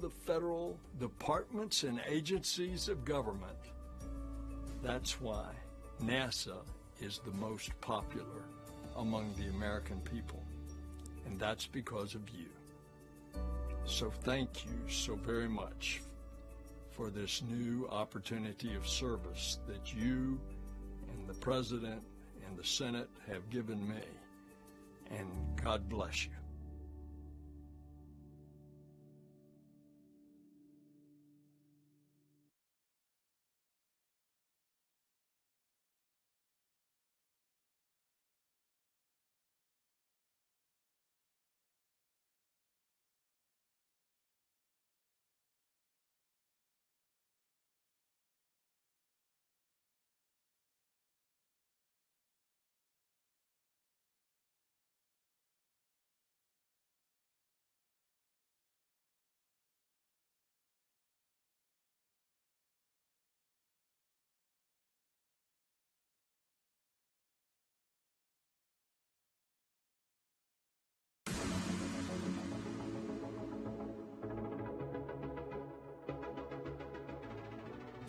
the federal departments and agencies of government. That's why NASA is the most popular among the American people, and that's because of you. So thank you so very much for this new opportunity of service that you and the President and the Senate have given me, and God bless you.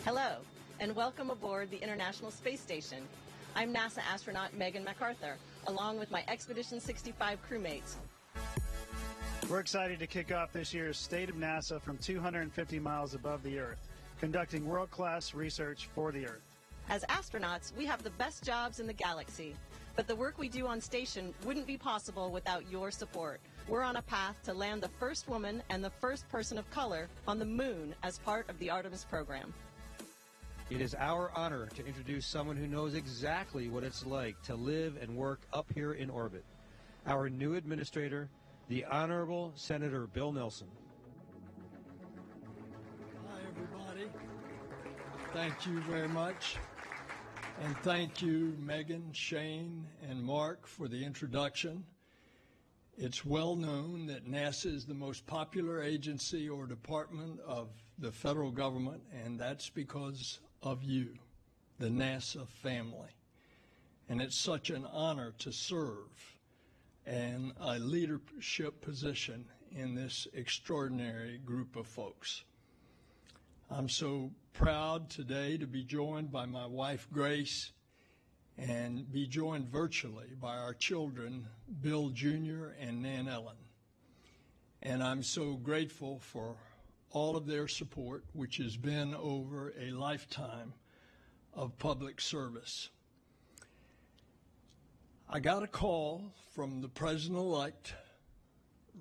Hello, and welcome aboard the International Space Station. I'm NASA astronaut Megan MacArthur, along with my Expedition 65 crewmates. We're excited to kick off this year's State of NASA from 250 miles above the Earth, conducting world-class research for the Earth. As astronauts, we have the best jobs in the galaxy, but the work we do on station wouldn't be possible without your support. We're on a path to land the first woman and the first person of color on the moon as part of the Artemis program. It is our honor to introduce someone who knows exactly what it's like to live and work up here in orbit. Our new administrator, the Honorable Senator Bill Nelson. Hi, everybody. Thank you very much. And thank you, Megan, Shane, and Mark, for the introduction. It's well known that NASA is the most popular agency or department of the federal government, and that's because of you, the NASA family. And it's such an honor to serve in a leadership position in this extraordinary group of folks. I'm so proud today to be joined by my wife, Grace, and be joined virtually by our children, Bill Jr. and Nan Ellen. And I'm so grateful for all of their support, which has been over a lifetime of public service. I got a call from the President-elect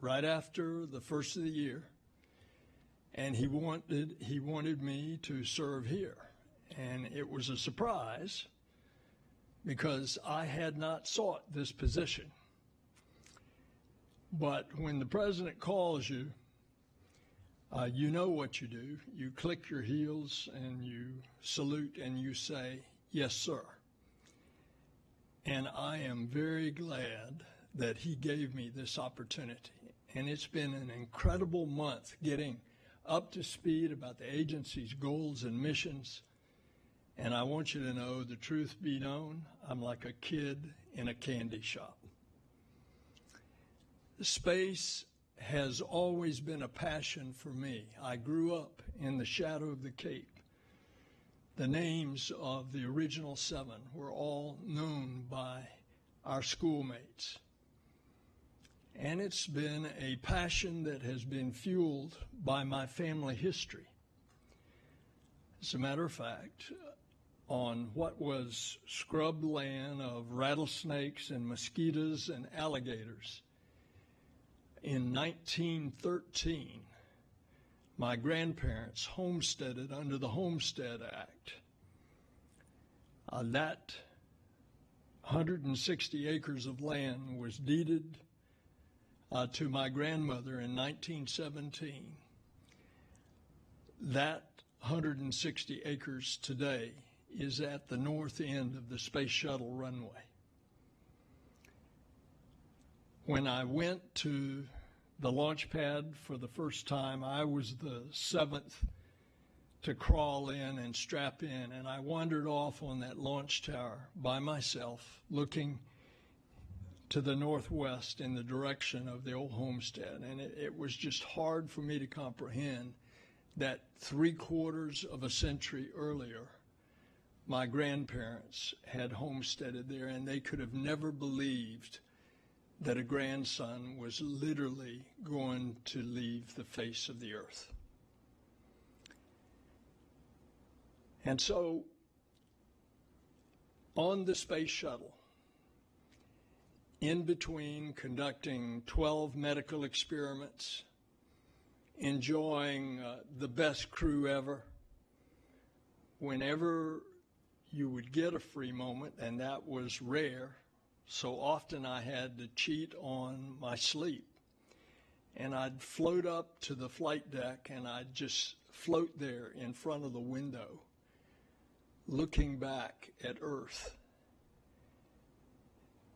right after the first of the year, and he wanted me to serve here. And it was a surprise because I had not sought this position. But when the President calls you, you know what you do. You click your heels and you salute and you say, "Yes, sir." And I am very glad that he gave me this opportunity. And it's been an incredible month getting up to speed about the agency's goals and missions. And I want you to know, the truth be known, I'm like a kid in a candy shop. Space has always been a passion for me. I grew up in the shadow of the Cape. The names of the original 7 were all known by our schoolmates. And it's been a passion that has been fueled by my family history. As a matter of fact, on what was scrub land of rattlesnakes and mosquitoes and alligators, in 1913, my grandparents homesteaded under the Homestead Act. That 160 acres of land was deeded to my grandmother in 1917. That 160 acres today is at the north end of the Space Shuttle runway. When I went to the launch pad for the first time, I was the 7th to crawl in and strap in, and I wandered off on that launch tower by myself, looking to the northwest in the direction of the old homestead. And it was just hard for me to comprehend that 3/4 of a century earlier, my grandparents had homesteaded there, and they could have never believed that a grandson was literally going to leave the face of the earth. And so, on the space shuttle, in between conducting 12 medical experiments, enjoying the best crew ever, whenever you would get a free moment, and that was rare, so often I had to cheat on my sleep. And I'd float up to the flight deck, and I'd just float there in front of the window, looking back at Earth.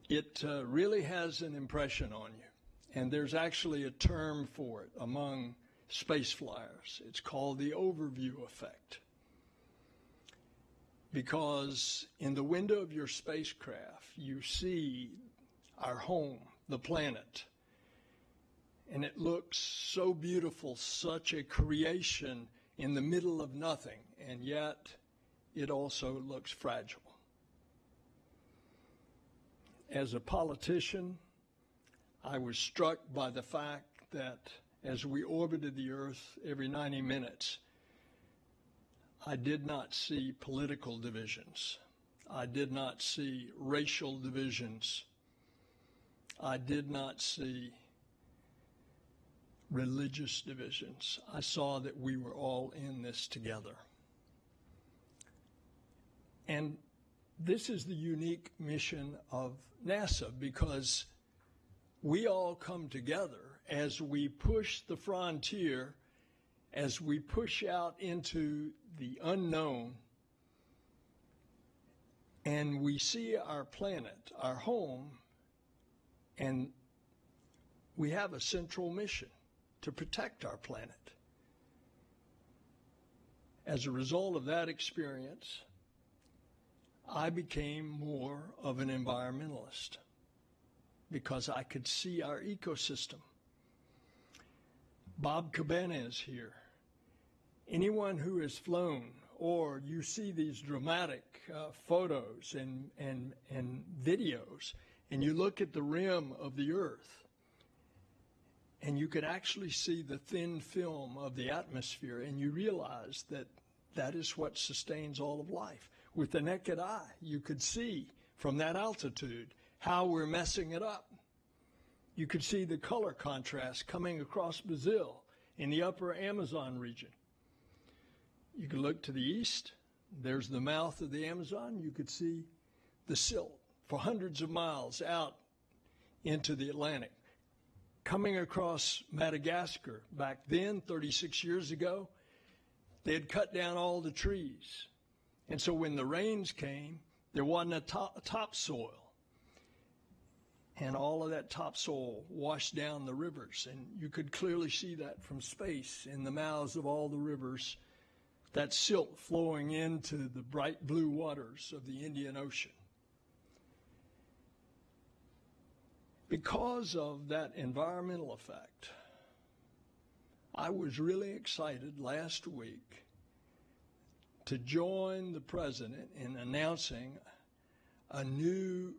It really has an impression on you. And there's actually a term for it among space flyers. It's called the overview effect. Because in the window of your spacecraft, you see our home, the planet. And it looks so beautiful, such a creation in the middle of nothing. And yet, it also looks fragile. As a politician, I was struck by the fact that as we orbited the Earth every 90 minutes, I did not see political divisions. I did not see racial divisions. I did not see religious divisions. I saw that we were all in this together. And this is the unique mission of NASA, because we all come together as we push the frontier, as we push out into the unknown, and we see our planet, our home, and we have a central mission to protect our planet. As a result of that experience, I became more of an environmentalist because I could see our ecosystem. Bob Cabana is here. Anyone who has flown, or you see these dramatic photos and videos, and you look at the rim of the Earth, and you can actually see the thin film of the atmosphere, and you realize that that is what sustains all of life. With the naked eye, you could see from that altitude how we're messing it up. You could see the color contrast coming across Brazil in the upper Amazon region. You could look to the east, there's the mouth of the Amazon. You could see the silt for hundreds of miles out into the Atlantic. Coming across Madagascar, back then, 36 years ago, they had cut down all the trees. And so when the rains came, there wasn't a topsoil. And all of that topsoil washed down the rivers. And you could clearly see that from space in the mouths of all the rivers, that silt flowing into the bright blue waters of the Indian Ocean. Because of that environmental effect, I was really excited last week to join the president in announcing a new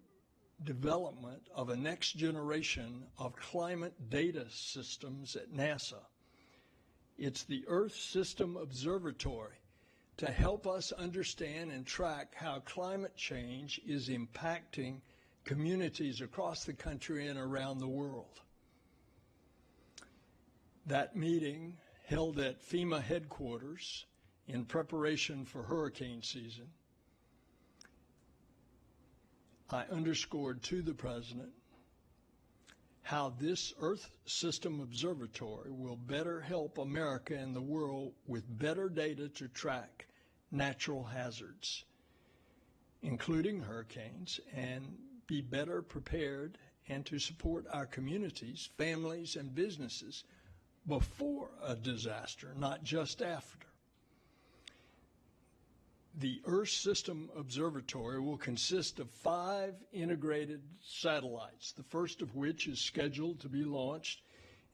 development of a next generation of climate data systems at NASA. It's the Earth System Observatory to help us understand and track how climate change is impacting communities across the country and around the world. That meeting, held at FEMA headquarters in preparation for hurricane season, I underscored to the president how this Earth System Observatory will better help America and the world with better data to track natural hazards, including hurricanes, and be better prepared and to support our communities, families, and businesses before a disaster, not just after. The Earth System Observatory will consist of 5 integrated satellites, the first of which is scheduled to be launched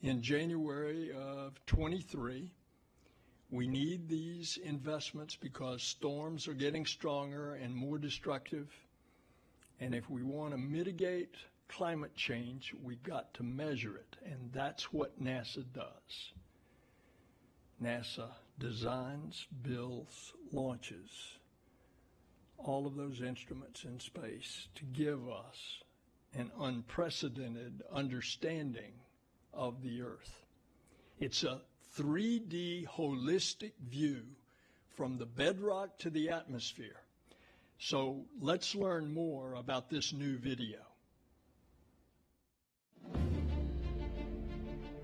in January of 23. We need these investments because storms are getting stronger and more destructive. And if we want to mitigate climate change, we've got to measure it. And that's what NASA does. NASA designs, builds, launches all of those instruments in space to give us an unprecedented understanding of the Earth. It's a 3D holistic view from the bedrock to the atmosphere. So let's learn more about this new video.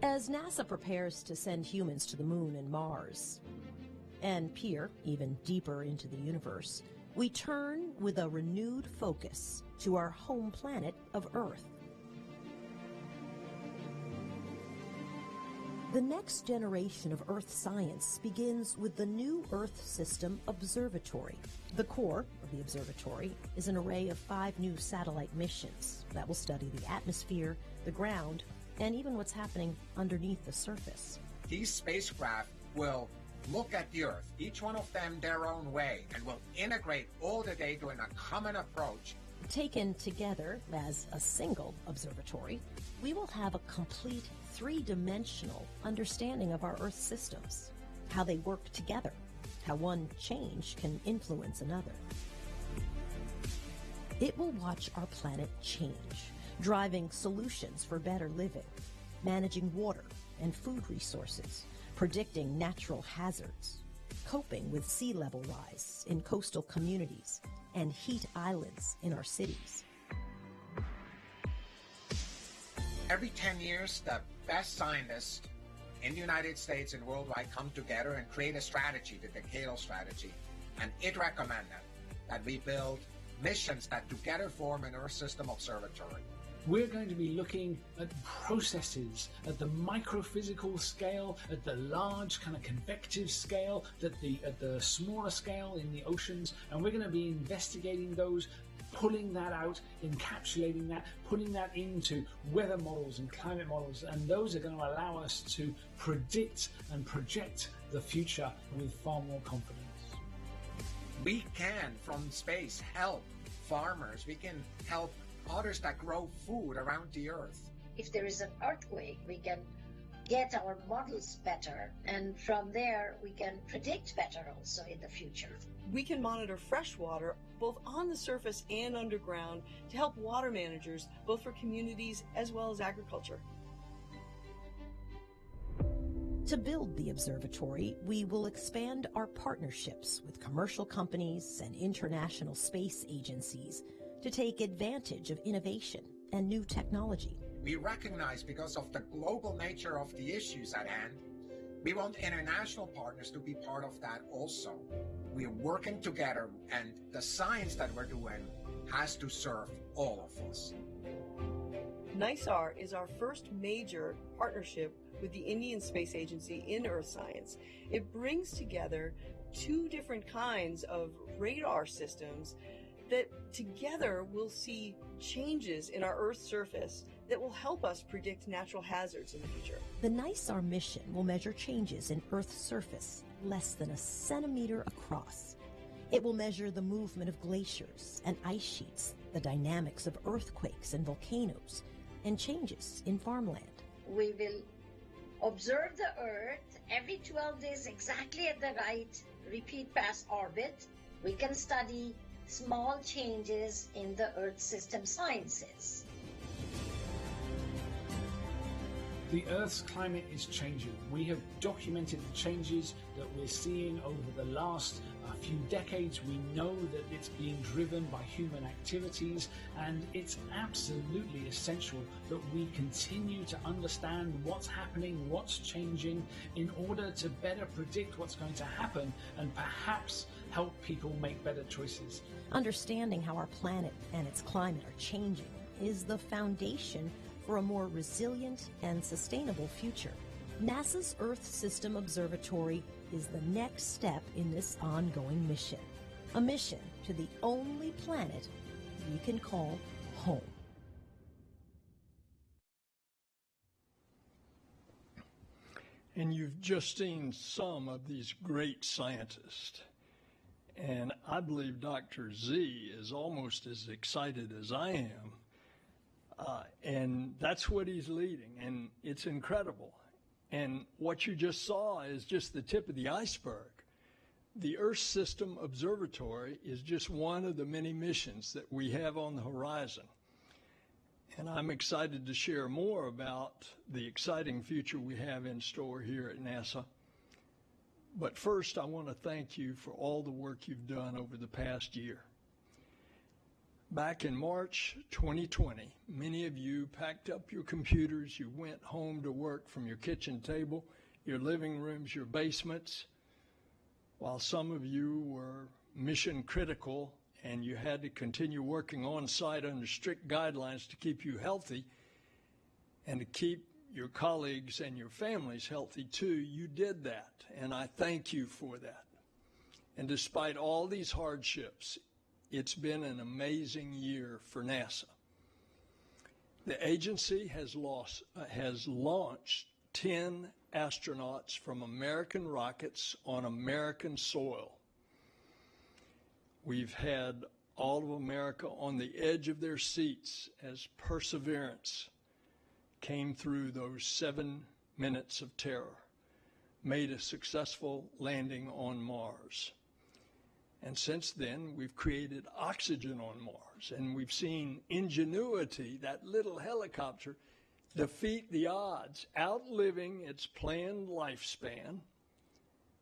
As NASA prepares to send humans to the moon and Mars, and peer even deeper into the universe, we turn with a renewed focus to our home planet of Earth. The next generation of Earth science begins with the new Earth System Observatory. The core of the observatory is an array of 5 new satellite missions that will study the atmosphere, the ground, and even what's happening underneath the surface. These spacecraft will look at the Earth, each one of them their own way, and will integrate all the data in a common approach. Taken together as a single observatory, we will have a complete 3-dimensional understanding of our Earth systems, how they work together, how one change can influence another. It will watch our planet change, driving solutions for better living, managing water and food resources, predicting natural hazards, coping with sea level rise in coastal communities and heat islands in our cities. Every 10 years, the best scientists in the United States and worldwide come together and create a strategy, the decadal strategy, and it recommended that we build missions that together form an Earth System Observatory. We're going to be looking at processes at the microphysical scale, at the large kind of convective scale, at the smaller scale in the oceans, and we're going to be investigating those, pulling that out, encapsulating that, putting that into weather models and climate models, and those are going to allow us to predict and project the future with far more confidence. We can, from space, help farmers. We can help others that grow food around the Earth. If there is an earthquake, we can get our models better, and from there we can predict better also in the future. We can monitor fresh water both on the surface and underground to help water managers, both for communities as well as agriculture. To build the observatory, we will expand our partnerships with commercial companies and international space agencies to take advantage of innovation and new technology. We recognize, because of the global nature of the issues at hand, we want international partners to be part of that also. We're working together, and the science that we're doing has to serve all of us. NISAR is our first major partnership with the Indian Space Agency in Earth science. It brings together 2 different kinds of radar systems that together will see changes in our Earth's surface that will help us predict natural hazards in the future. The NISAR mission will measure changes in Earth's surface less than a centimeter across. It will measure the movement of glaciers and ice sheets, the dynamics of earthquakes and volcanoes, and changes in farmland. We will observe the Earth every 12 days exactly at the right repeat pass orbit. We can study small changes in the Earth system sciences. The Earth's climate is changing. We have documented the changes that we're seeing over the last few decades. We know that it's being driven by human activities, and it's absolutely essential that we continue to understand what's happening, what's changing, in order to better predict what's going to happen and perhaps help people make better choices. Understanding how our planet and its climate are changing is the foundation for a more resilient and sustainable future. NASA's Earth System Observatory is the next step in this ongoing mission. a mission to the only planet we can call home. And you've just seen some of these great scientists. And I believe Dr. Z is almost as excited as I am. And that's what he's leading, and it's incredible. And what you just saw is just the tip of the iceberg. The Earth System Observatory is just one of the many missions that we have on the horizon. And I'm excited to share more about the exciting future we have in store here at NASA. But first, I want to thank you for all the work you've done over the past year. Back in March 2020, many of you packed up your computers, you went home to work from your kitchen table, your living rooms, your basements, while some of you were mission critical and you had to continue working on site under strict guidelines to keep you healthy and to keep your colleagues and your families healthy too. You did that, and I thank you for that. And despite all these hardships, it's been an amazing year for NASA. The agency has launched 10 astronauts from American rockets on American soil. We've had all of America on the edge of their seats as Perseverance came through those 7 minutes of terror, made a successful landing on Mars. And since then, we've created oxygen on Mars, and we've seen Ingenuity, that little helicopter, defeat the odds, outliving its planned lifespan,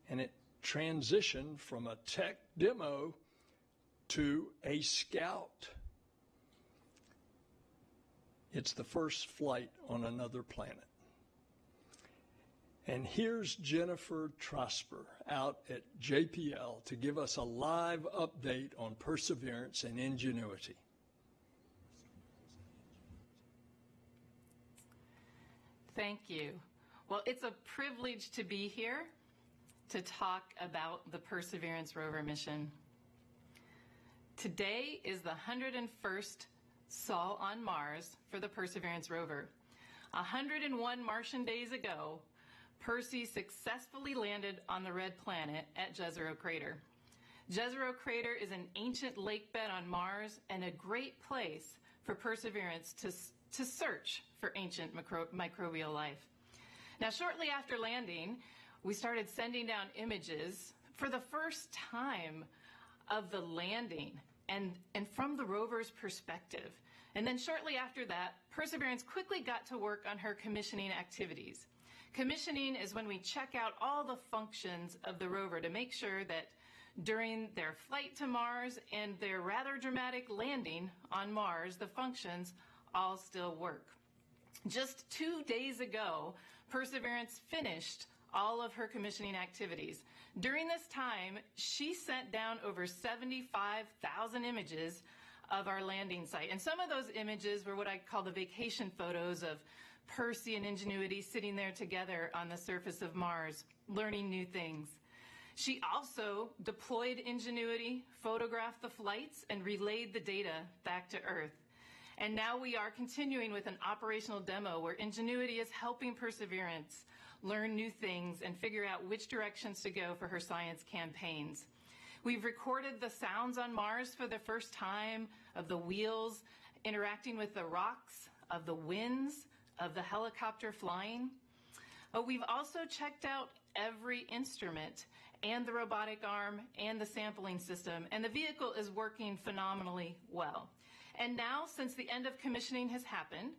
and it transitioned from a tech demo to a scout. It's the first flight on another planet. And here's Jennifer Trosper out at JPL to give us a live update on Perseverance and Ingenuity. Thank you. Well, it's a privilege to be here to talk about the Perseverance rover mission. Today is the 101st sol on Mars for the Perseverance rover. 101 Martian days ago, Percy successfully landed on the red planet at Jezero Crater. Jezero Crater is an ancient lake bed on Mars and a great place for Perseverance to search for ancient microbial life. Now, shortly after landing, we started sending down images for the first time of the landing and from the rover's perspective. And then shortly after that, Perseverance quickly got to work on her commissioning activities. Commissioning is when we check out all the functions of the rover to make sure that during their flight to Mars and their rather dramatic landing on Mars, the functions all still work. Just 2 days ago, Perseverance finished all of her commissioning activities. During this time, she sent down over 75,000 images of our landing site. And some of those images were what I call the vacation photos of Percy and Ingenuity sitting there together on the surface of Mars, learning new things. She also deployed Ingenuity, photographed the flights, and relayed the data back to Earth. And now we are continuing with an operational demo where Ingenuity is helping Perseverance learn new things and figure out which directions to go for her science campaigns. We've recorded the sounds on Mars for the first time of the wheels interacting with the rocks, of the winds, of the helicopter flying. We've also checked out every instrument and the robotic arm and the sampling system, and the vehicle is working phenomenally well. And now, since the end of commissioning has happened,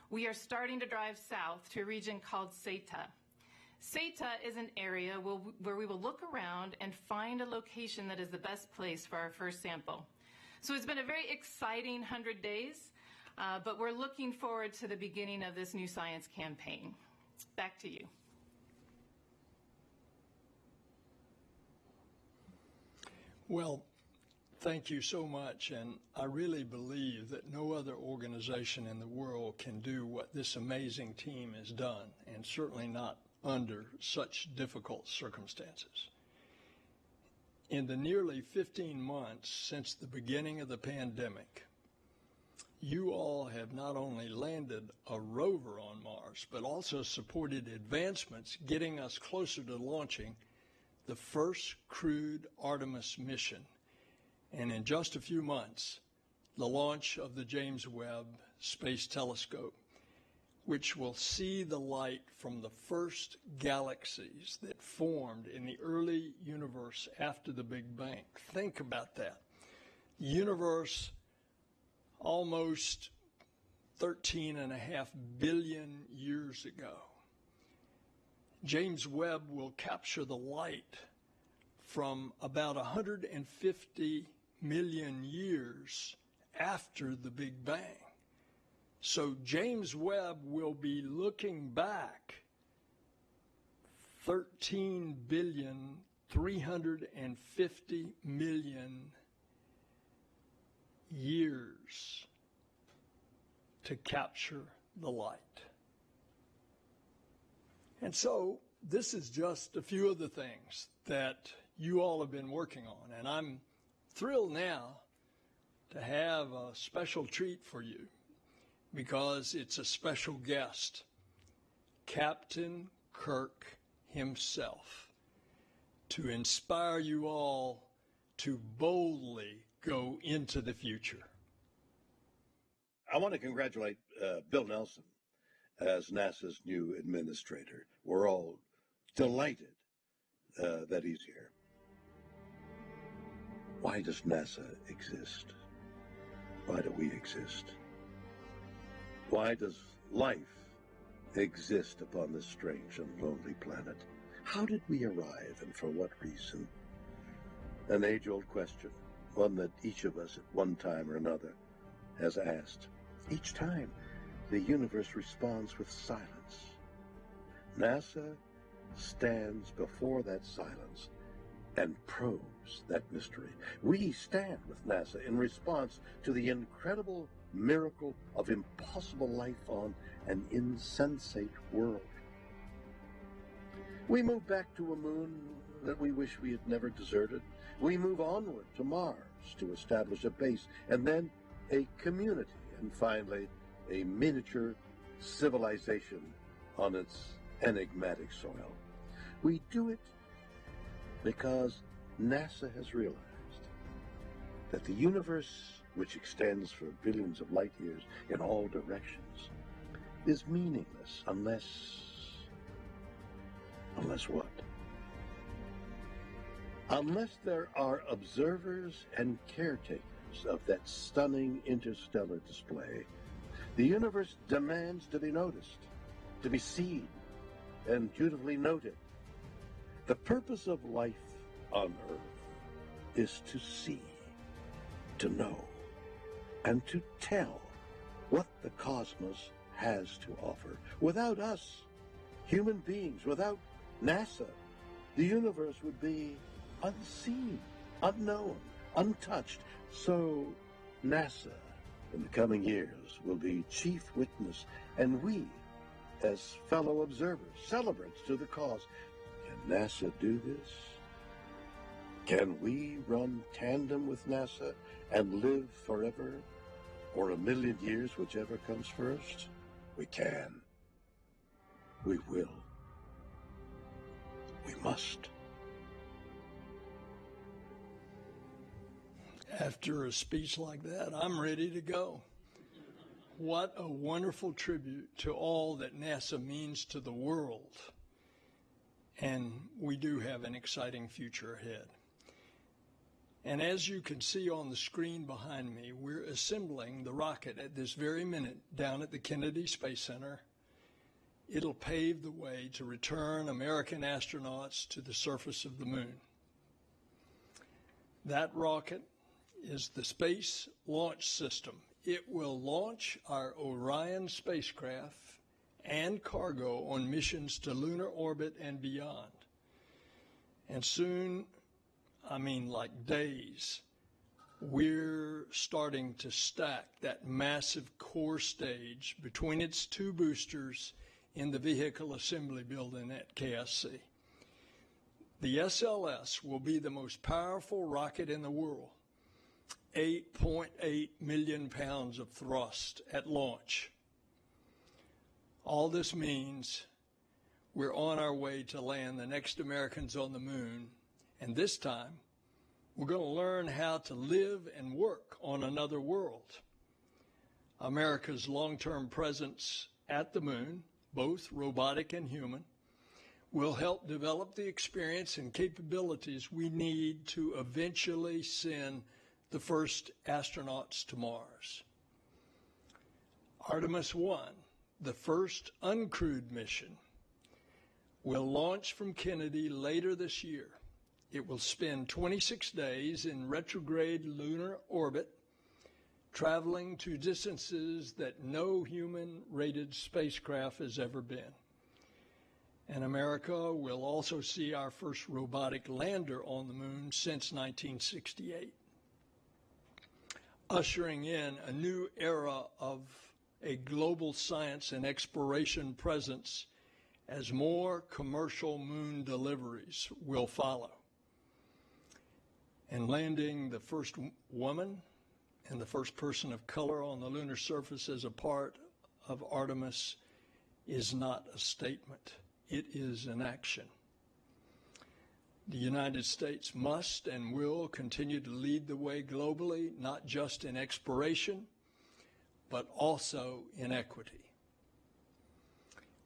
we are starting to drive south to a region called Seta. Seta is an area where we will look around and find a location that is the best place for our first sample. So it's been a very exciting 100 days, but we're looking forward to the beginning of this new science campaign. Back to you. Well, thank you so much, and I really believe that no other organization in the world can do what this amazing team has done, and certainly not under such difficult circumstances. In the nearly 15 months since the beginning of the pandemic, you all have not only landed a rover on Mars, but also supported advancements getting us closer to launching the first crewed Artemis mission. And in just a few months, the launch of the James Webb Space Telescope, which will see the light from the first galaxies that formed in the early universe after the Big Bang. Think about that. The universe almost 13.5 billion years ago. James Webb will capture the light from about 150 million years after the Big Bang. So James Webb will be looking back 13,350,000,000 years to capture the light. And so this is just a few of the things that you all have been working on. And I'm thrilled now to have a special treat for you, because it's a special guest, Captain Kirk himself, to inspire you all to boldly go into the future. I want to congratulate Bill Nelson as NASA's new administrator. We're all delighted that he's here. Why does NASA exist? Why do we exist? Why does life exist upon this strange and lonely planet? How did we arrive, and for what reason? An age-old question, one that each of us at one time or another has asked. Each time, the universe responds with silence. NASA stands before that silence and probes that mystery. We stand with NASA in response to the incredible miracle of impossible life on an insensate world. We move back to a moon that we wish we had never deserted. We move onward to Mars to establish a base, and then a community, and finally a miniature civilization on its enigmatic soil. We do it because NASA has realized that the universe, which extends for billions of light years in all directions, is meaningless unless what? Unless there are observers and caretakers of that stunning interstellar display. The universe demands to be noticed, to be seen, and beautifully noted. The purpose of life on Earth is to see, to know, and to tell what the cosmos has to offer. Without us, human beings, without NASA, the universe would be unseen, unknown, untouched. So NASA, in the coming years, will be chief witness, and we, as fellow observers, celebrants to the cause. Can NASA do this? Can we run tandem with NASA and live forever, or 1,000,000 years, whichever comes first? We can. We will. We must. After a speech like that, I'm ready to go. What a wonderful tribute to all that NASA means to the world. And we do have an exciting future ahead. And as you can see on the screen behind me, we're assembling the rocket at this very minute down at the Kennedy Space Center. It'll pave the way to return American astronauts to the surface of the moon. That rocket is the Space Launch System. It will launch our Orion spacecraft and cargo on missions to lunar orbit and beyond. And soon, I mean like days, we're starting to stack that massive core stage between its two boosters in the vehicle assembly building at KSC. The SLS will be the most powerful rocket in the world. 8.8 million pounds of thrust at launch. All this means we're on our way to land the next Americans on the moon, and this time we're going to learn how to live and work on another world. America's long-term presence at the moon, both robotic and human, will help develop the experience and capabilities we need to eventually send the first astronauts to Mars. Artemis 1, the first uncrewed mission, will launch from Kennedy later this year. It will spend 26 days in retrograde lunar orbit, traveling to distances that no human-rated spacecraft has ever been. And America will also see our first robotic lander on the moon since 1968, ushering in a new era of a global science and exploration presence as more commercial moon deliveries will follow. And landing the first woman and the first person of color on the lunar surface as a part of Artemis is not a statement. It is an action. The United States must and will continue to lead the way globally, not just in exploration, but also in equity.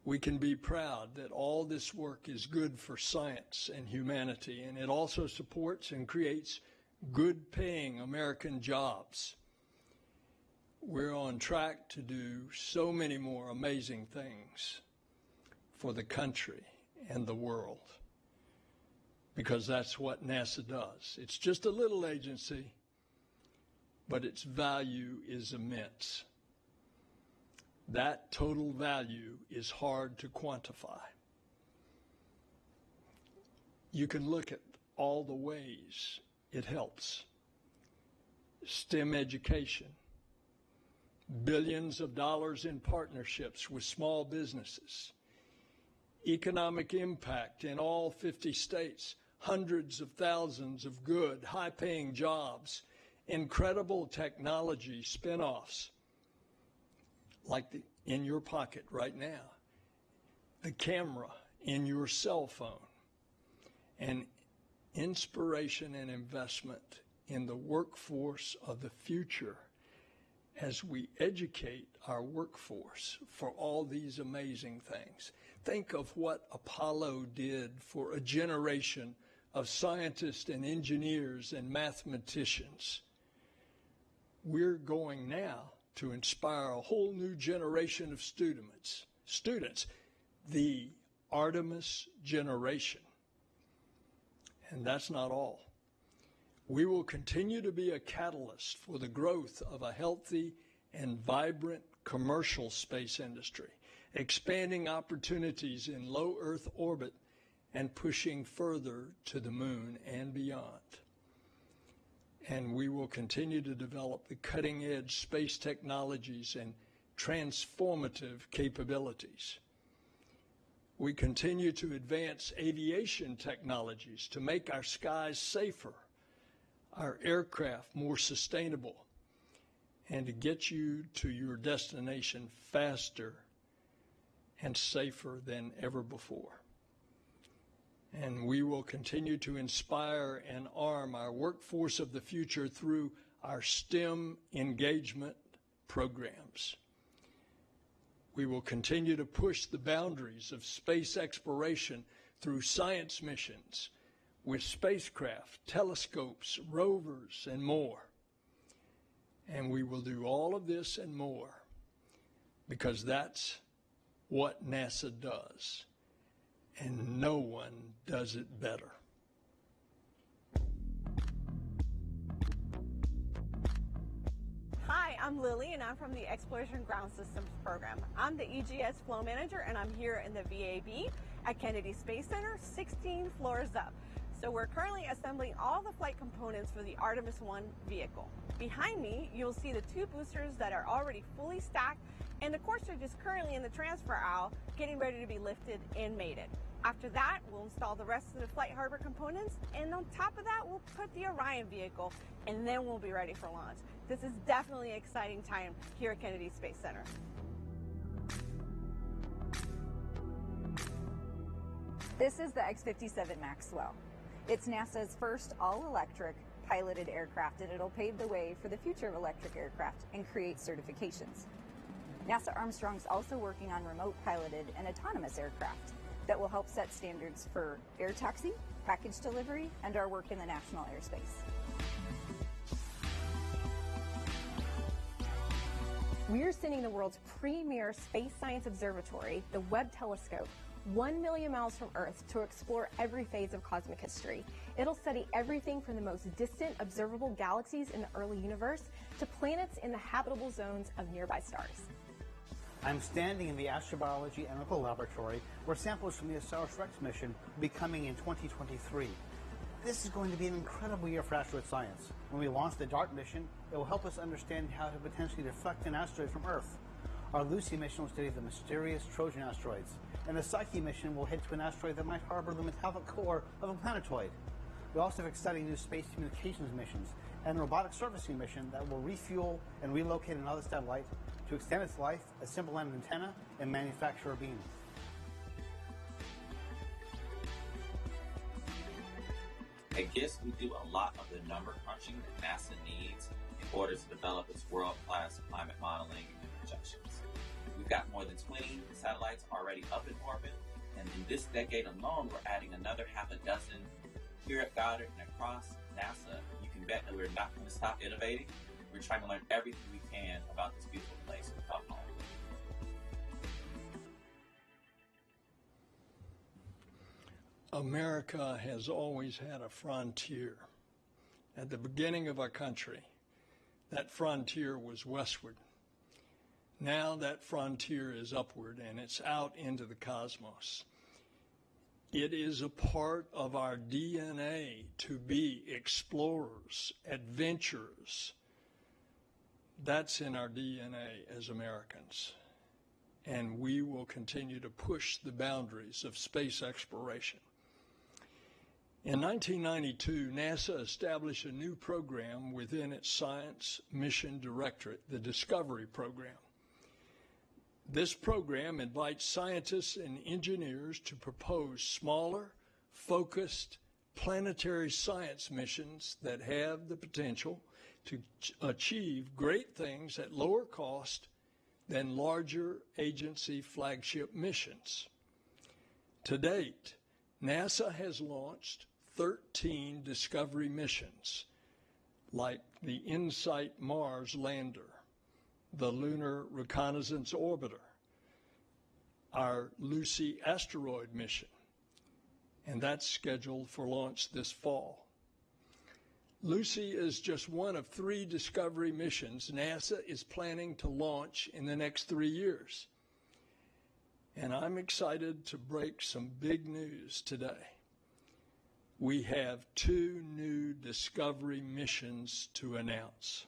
We can be proud that all this work is good for science and humanity, and it also supports and creates good-paying American jobs. We're on track to do so many more amazing things for the country and the world, because that's what NASA does. It's just a little agency, but its value is immense. That total value is hard to quantify. You can look at all the ways it helps. STEM education, billions of dollars in partnerships with small businesses, economic impact in all 50 states, hundreds of thousands of good, high-paying jobs, incredible technology spin-offs, like in your pocket right now, the camera in your cell phone, and inspiration and investment in the workforce of the future as we educate our workforce for all these amazing things. Think of what Apollo did for a generation of scientists and engineers and mathematicians. We're going now to inspire a whole new generation of students, the Artemis generation. And that's not all. We will continue to be a catalyst for the growth of a healthy and vibrant commercial space industry, expanding opportunities in low Earth orbit and pushing further to the moon and beyond. And we will continue to develop the cutting-edge space technologies and transformative capabilities. We continue to advance aviation technologies to make our skies safer, our aircraft more sustainable, and to get you to your destination faster and safer than ever before. And we will continue to inspire and arm our workforce of the future through our STEM engagement programs. We will continue to push the boundaries of space exploration through science missions with spacecraft, telescopes, rovers, and more. And we will do all of this and more because that's what NASA does. And no one does it better. Hi, I'm Lily, and I'm from the Exploration Ground Systems program. I'm the EGS Flow Manager, and I'm here in the VAB at Kennedy Space Center, 16 floors up. So we're currently assembling all the flight components for the Artemis 1 vehicle. Behind me, you'll see the two boosters that are already fully stacked, and the core stage is currently in the transfer aisle, getting ready to be lifted and mated. After that, we'll install the rest of the flight harbor components, and on top of that, we'll put the Orion vehicle, and then we'll be ready for launch. This is definitely an exciting time here at Kennedy Space Center. This is the X-57 Maxwell. It's NASA's first all-electric piloted aircraft, and it'll pave the way for the future of electric aircraft and create certifications. NASA Armstrong's also working on remote piloted and autonomous aircraft that will help set standards for air taxi, package delivery, and our work in the national airspace. We're sending the world's premier space science observatory, the Webb Telescope, 1 million miles from Earth to explore every phase of cosmic history. It'll study everything from the most distant observable galaxies in the early universe to planets in the habitable zones of nearby stars. I'm standing in the Astrobiology Analytical Laboratory where samples from the OSIRIS-REx mission will be coming in 2023. This is going to be an incredible year for asteroid science. When we launch the DART mission, it will help us understand how to potentially deflect an asteroid from Earth. Our Lucy mission will study the mysterious Trojan asteroids, and the Psyche mission will head to an asteroid that might harbor the metallic core of a planetoid. We also have exciting new space communications missions and a robotic surfacing mission that will refuel and relocate another satellite to extend its life, assemble an antenna, and manufacture a beam. At GIST, we do a lot of the number crunching that NASA needs in order to develop its world-class climate modeling and projections. We've got more than 20 satellites already up in orbit, and in this decade alone, we're adding another half a dozen. Here at Goddard and across NASA, you can bet that we're not going to stop innovating. We're trying to learn everything we can about this beautiful place we call home. America has always had a frontier. At the beginning of our country, that frontier was westward. Now that frontier is upward, and it's out into the cosmos. It is a part of our DNA to be explorers, adventurers. That's in our DNA as Americans. And we will continue to push the boundaries of space exploration. In 1992, NASA established a new program within its Science Mission Directorate, the Discovery Program. This program invites scientists and engineers to propose smaller, focused, planetary science missions that have the potential to achieve great things at lower cost than larger agency flagship missions. To date, NASA has launched 13 Discovery missions, like the InSight Mars lander, the Lunar Reconnaissance Orbiter, our Lucy asteroid mission, and that's scheduled for launch this fall. Lucy is just one of 3 Discovery missions NASA is planning to launch in the next 3 years. And I'm excited to break some big news today. We have 2 new Discovery missions to announce.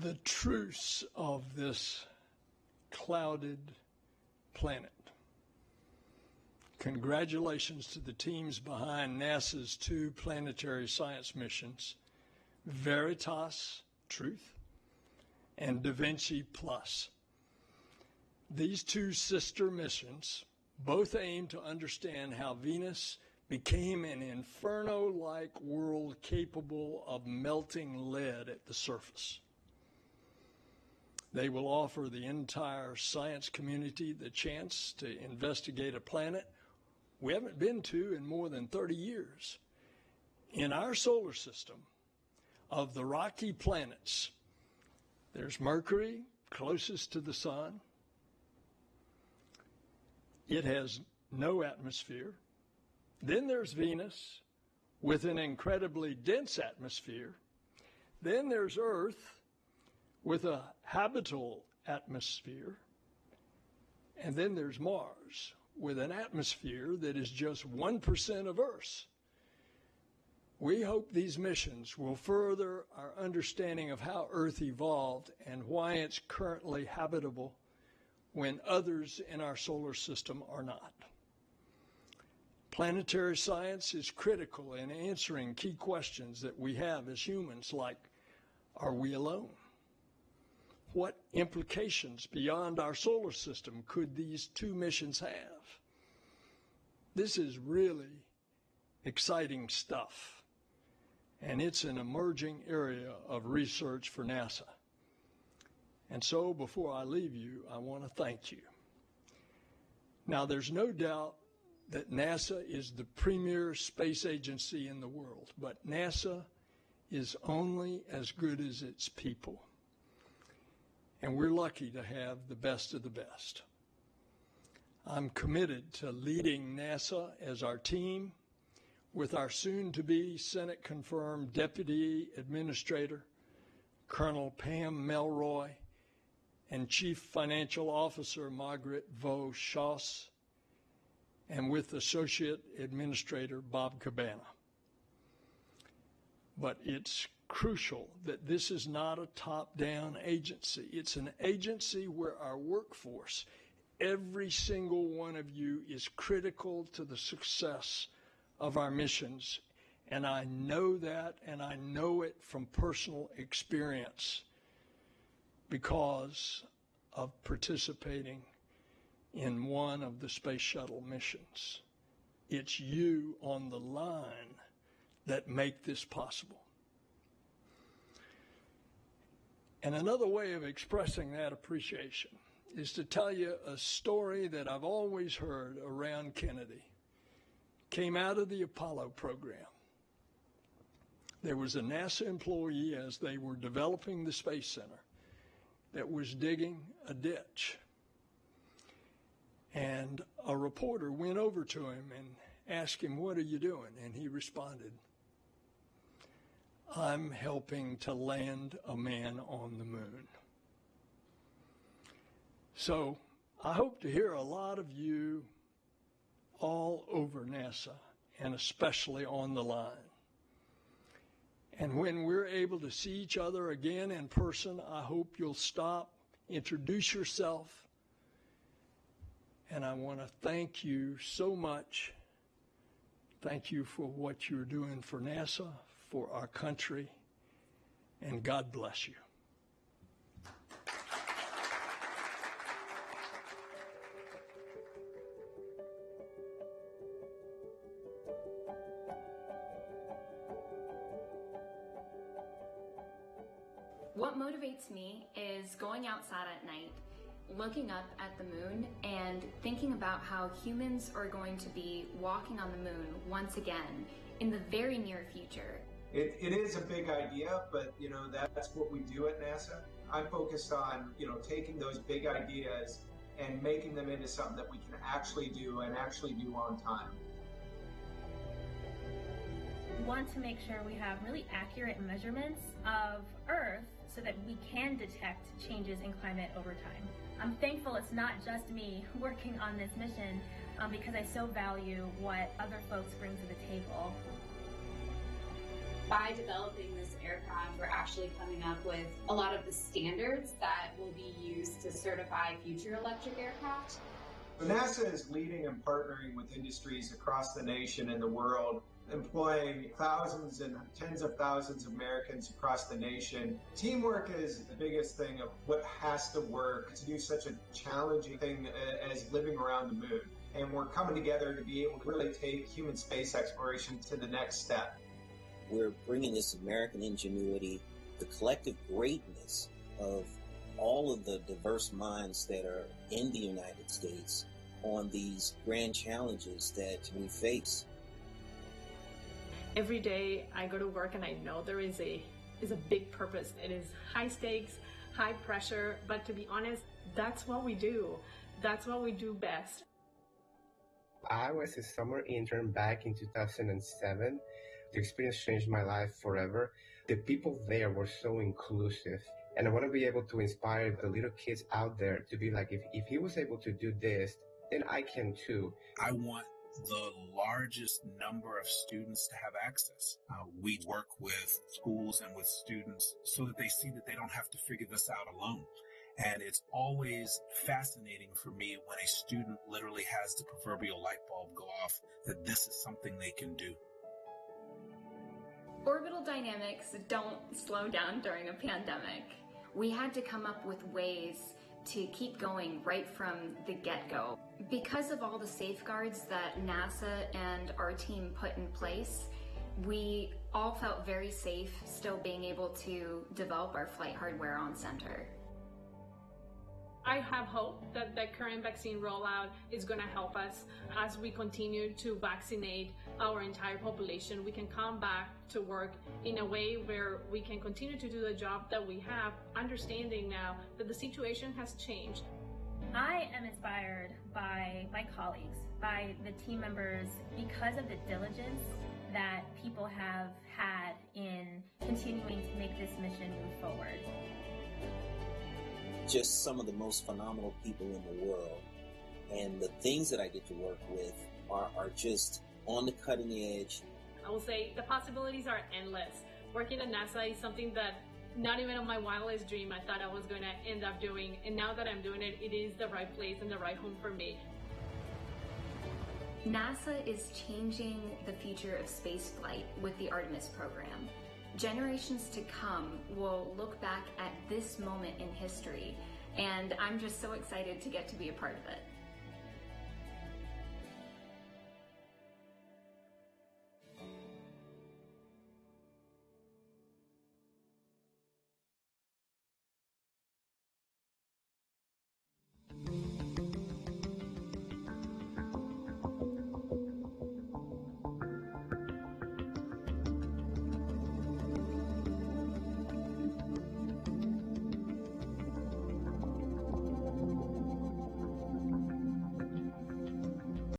the truce of this clouded planet. Congratulations to the teams behind NASA's 2 planetary science missions, Veritas, Truth, and Da Vinci Plus. These 2 sister missions both aim to understand how Venus became an inferno-like world capable of melting lead at the surface. They will offer the entire science community the chance to investigate a planet we haven't been to in more than 30 years. In our solar system, of the rocky planets, there's Mercury, closest to the sun. It has no atmosphere. Then there's Venus, with an incredibly dense atmosphere. Then there's Earth, with a habitable atmosphere. And then there's Mars, with an atmosphere that is just 1% of Earth's. We hope these missions will further our understanding of how Earth evolved and why it's currently habitable when others in our solar system are not. Planetary science is critical in answering key questions that we have as humans, like, are we alone? What implications beyond our solar system could these 2 missions have? This is really exciting stuff, and it's an emerging area of research for NASA. And so before I leave you, I want to thank you. Now, there's no doubt that NASA is the premier space agency in the world, but NASA is only as good as its people. And we're lucky to have the best of the best. I'm committed to leading NASA as our team with our soon-to-be Senate-confirmed Deputy Administrator, Colonel Pam Melroy, and Chief Financial Officer Margaret Vaux-Schoss, and with Associate Administrator Bob Cabana. But it's crucial that this is not a top-down agency. It's an agency where our workforce, every single one of you, is critical to the success of our missions. And I know that, and I know it from personal experience because of participating in one of the space shuttle missions. It's you on the line that make this possible. And another way of expressing that appreciation is to tell you a story that I've always heard around Kennedy. Came out of the Apollo program. There was a NASA employee, as they were developing the Space Center, that was digging a ditch. And a reporter went over to him and asked him, "What are you doing?" And he responded, "I'm helping to land a man on the moon." So I hope to hear a lot of you all over NASA, and especially on the line. And when we're able to see each other again in person, I hope you'll stop, introduce yourself, and I want to thank you so much. Thank you for what you're doing for NASA, for our country, and God bless you. What motivates me is going outside at night, looking up at the moon, and thinking about how humans are going to be walking on the moon once again in the very near future. It is a big idea, but that's what we do at NASA. I'm focused on taking those big ideas and making them into something that we can actually do and actually do on time. We want to make sure we have really accurate measurements of Earth so that we can detect changes in climate over time. I'm thankful it's not just me working on this mission because I so value what other folks bring to the table. By developing this aircraft, we're actually coming up with a lot of the standards that will be used to certify future electric aircraft. NASA is leading and partnering with industries across the nation and the world, employing thousands and tens of thousands of Americans across the nation. Teamwork is the biggest thing of what has to work to do such a challenging thing as living around the moon. And we're coming together to be able to really take human space exploration to the next step. We're bringing this American ingenuity, the collective greatness of all of the diverse minds that are in the United States on these grand challenges that we face. Every day I go to work and I know there is a big purpose. It is high stakes, high pressure, but to be honest, that's what we do. That's what we do best. I was a summer intern back in 2007. The experience changed my life forever. The people there were so inclusive. And I want to be able to inspire the little kids out there to be like, if he was able to do this, then I can too. I want the largest number of students to have access. We work with schools and with students so that they see that they don't have to figure this out alone. And it's always fascinating for me when a student literally has the proverbial light bulb go off that this is something they can do. Orbital dynamics don't slow down during a pandemic. We had to come up with ways to keep going right from the get-go. Because of all the safeguards that NASA and our team put in place, we all felt very safe still being able to develop our flight hardware on center. I have hope that the current vaccine rollout is going to help us as we continue to vaccinate our entire population. We can come back to work in a way where we can continue to do the job that we have, understanding now that the situation has changed. I am inspired by my colleagues, by the team members, because of the diligence that people have had in continuing to make this mission move forward. Just some of the most phenomenal people in the world. And the things that I get to work with are just on the cutting edge. I will say the possibilities are endless. Working at NASA is something that not even on my wildest dream I thought I was going to end up doing. And now that I'm doing it, it is the right place and the right home for me. NASA is changing the future of spaceflight with the Artemis program. Generations to come will look back at this moment in history, and I'm just so excited to get to be a part of it.